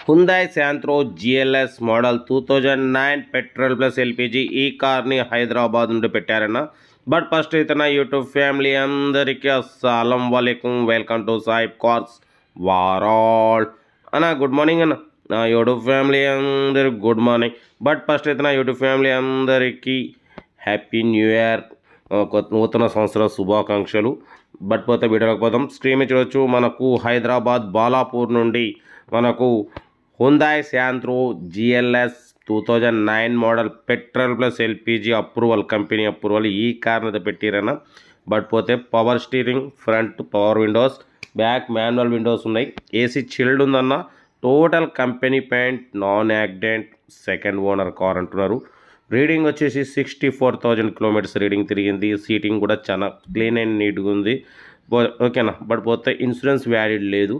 హుందాయ్ Santro GLS model 2009 petrol plus LPG ఈ కార్ని హైదరాబాద్ నుండి పెట్టారన్న. బట్ ఫస్ట్ అయితే నా యూట్యూబ్ ఫ్యామిలీ అందరికీ అస్సలం వాలేకుం, వెల్కమ్ టు సాయిబ్ కార్స్ వారాల్ అన్న. గుడ్ మార్నింగ్ అన్న. నా యూట్యూబ్ ఫ్యామిలీ అందరికి గుడ్ మార్నింగ్. బట్ ఫస్ట్ అయితే నా యూట్యూబ్ ఫ్యామిలీ అందరికీ హ్యాపీ న్యూ ఇయర్, నూతన సంవత్సర శుభాకాంక్షలు. బట్ పోతే వీడియోకి పోతాం. స్క్రీన్ చూడొచ్చు, మనకు హైదరాబాద్ బాలాపూర్ నుండి మనకు హుందాయ్ Santro GLS 2009 model petrol plus LPG approval, company approval ఈ కార్ మీద పెట్టిరన్న. బట్ పోతే power steering, front power windows, back manual Windows ఉన్నాయి. ఏసీ చిల్డ్ ఉందన్న. Total company paint, non accident, second owner car అంటున్నారు. రీడింగ్ వచ్చేసి 64,000 కిలోమీటర్స్ రీడింగ్ తిరిగింది. Seating కూడా చాలా క్లీన్ అండ్ నీట్గా ఉంది. ఓకేనా. బట్ పోతే ఇన్సూరెన్స్ వ్యాలిడ్ లేదు.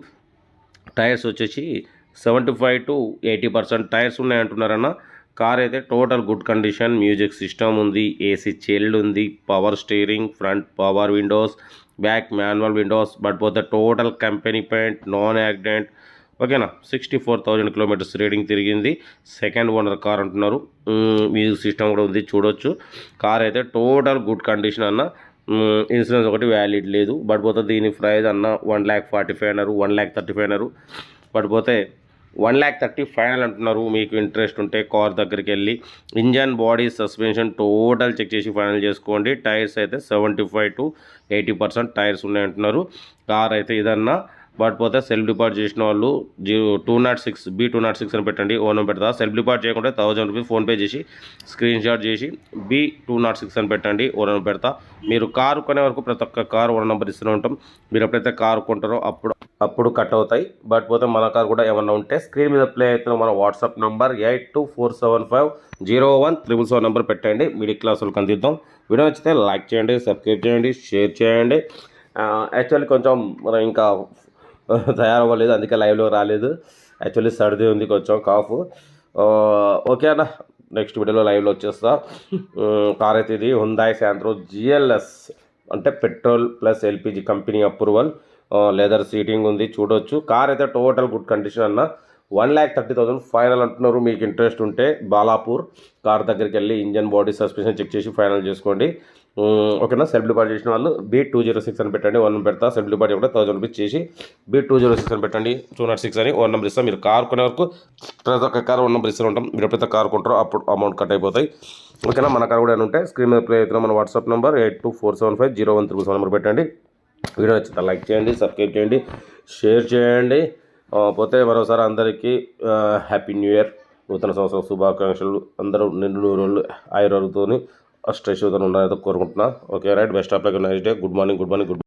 టైర్స్ వచ్చేసి 75 to 80% టైర్స్ ఉన్నాయంటున్నారన్న. కార్ అయితే total good condition. Music system ఉంది, ఏసీ చిల్డ్ ఉంది, power steering, front power windows, back manual windows. But పోతే total company paint, non accident. ఓకేనా. 64,000 కిలోమీటర్స్ రీడింగ్ తిరిగింది. సెకండ్ ఓనర్ కార్ అంటున్నారు. మ్యూజిక్ సిస్టమ్ కూడా ఉంది, చూడొచ్చు. కార్ అయితే టోటల్ గుడ్ కండిషన్ అన్న. ఇన్సూరెన్స్ ఒకటి వ్యాలిడ్ లేదు. బట్ పోతే దీని ప్రైస్ అన్న 1,45,000 అన్నారు, 1,35,000 అన్నారు. బట్ పోతే 1,30,000 ఫైనల్ అంటున్నారు. మీకు ఇంట్రెస్ట్ ఉంటే కార్ దగ్గరికి వెళ్ళి engine, body, suspension total check చేసి ఫైనల్ చేసుకోండి. టైర్స్ అయితే 75 to 80% టైర్స్ ఉన్నాయంటున్నారు. కార్ అయితే ఇదన్నా. బట్ పోతే సెల్ఫ్ డిపాజిట్ చేసిన వాళ్ళు 206 B206 అని పెట్టండి, ఓనం పెడతా. సెల్ఫ్ డిపాజిట్ చేయకుంటే 1,000 రూపీస్ ఫోన్పే చేసి స్క్రీన్ షాట్ చేసి B206 అని పెట్టండి, ఓనం పెడతా. మీరు కారు కొనే వరకు ప్రతి ఒక్క కారు ఓనర్ నెంబర్ ఇస్తూనే ఉంటాం. మీరు ఎప్పుడైతే కారు కొంటారో అప్పుడు కట్ అవుతాయి. బట్ పోతే మన కార్ కూడా ఏమన్నా ఉంటే స్క్రీన్ మీద ప్లే అవుతున్న మన వాట్సాప్ నెంబర్ 8247501777 నెంబర్ పెట్టండి. మిడిల్ క్లాస్ వాళ్ళకి అందిద్దాం. వీడియో నచ్చితే లైక్ చేయండి, సబ్స్క్రైబ్ చేయండి, షేర్ చేయండి. యాక్చువల్లీ కొంచెం మనం ఇంకా తయారవ్వలేదు, అందుకే లైవ్లో రాలేదు. యాక్చువల్లీ సర్ది ఉంది, కొంచెం కాఫ్. ఓకే అన్న, నెక్స్ట్ వీడియోలో లైవ్లో వచ్చేస్తా. కార్ అయితే ఇది హుందాయ్ శాంత్రో జిఎల్ఎస్, అంటే petrol plus LPG company approval. Leather seating ఉంది, చూడొచ్చు. కార్ అయితే టోటల్ గుడ్ కండిషన్ అన్న. 1,30,000 ఫైనల్ అంటున్నారు. మీకు ఇంట్రెస్ట్ ఉంటే బాలాపూర్ కార్ దగ్గరికి వెళ్ళి ఇంజన్, బాడీ, సస్పెన్షన్ చెక్ చేసి ఫైనల్ చేసుకోండి. ఓకేనా. సెల్ఫ్ డిపాజిట్ చేసిన వాళ్ళు B206 అని పెట్టండి, వన్ పెడతా. సెల్ఫ్ డిపాజిట్ కూడా 1,000 రూపీస్ చేసి B206 అని పెట్టండి, 206 అని వన్ నెంబర్ ఇస్తాం. మీరు కార్ కొనే వరకు ప్రతి ఒక్క కార్ వన్ నెంబర్ ఇస్తూ ఉంటాం. మీరు ఎప్పుడైతే కార్ కొంటారో అప్పుడు అమౌంట్ కట్ అయిపోతాయి. ఓకేనా. మన కార్ కూడా ఉంటే స్క్రీన్ మీద ప్లే అవుతున్న మన వాట్సాప్ నెంబర్ 8247501377 నెంబర్ పెట్టండి. వీడియో నచ్చితే లైక్ చేయండి, సబ్స్క్రైబ్ చేయండి, షేర్ చేయండి. పోతే మరోసారి అందరికీ హ్యాపీ న్యూ ఇయర్, నూతన సంవత్సరం శుభాకాంక్షలు. అందరూ నిండు రోజులు ఆయుర్వేదంతో అష్టైశ్వర్యంతో ఉండాలని కోరుకుంటున్నా. Okay right. Best of luck, nice day. Good morning, good morning, good morning.